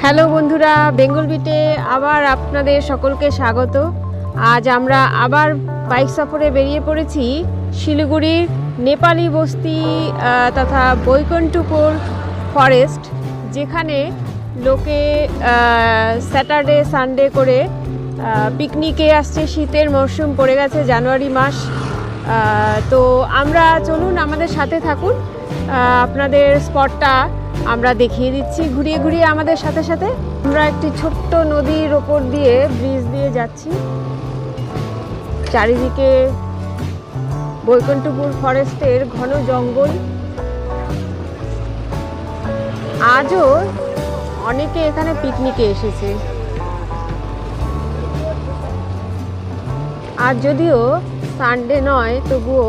Hello বন্ধুরা, বেঙ্গল বিটে আবার আপনাদের সকলকে স্বাগত। আজ আমরা আবার বাইক সফরে বেরিয়ে পড়েছি শিলিগুড়ির নেপালি বস্তি তথা বৈকুণ্ঠপুর ফরেস্ট, যেখানে লোকে স্যাটারডে সানডে করে পিকনিকে আসছে। শীতের মরশুম পড়ে গেছে, জানুয়ারি মাস। তো আমরা চলুন, আমাদের সাথে থাকুন, আপনাদের স্পটটা আমরা দেখিয়ে দিচ্ছি ঘুরিয়ে ঘুরিয়ে আমাদের সাথে সাথে। আমরা একটি ছোট্ট নদীর ওপর দিয়ে ব্রিজ দিয়ে যাচ্ছি। চারিদিকে বৈকুণ্ঠপুর ফরেস্টের ঘন জঙ্গল। আজও অনেকে এখানে পিকনিকে এসেছে। আর যদিও সানডে নয়, তবুও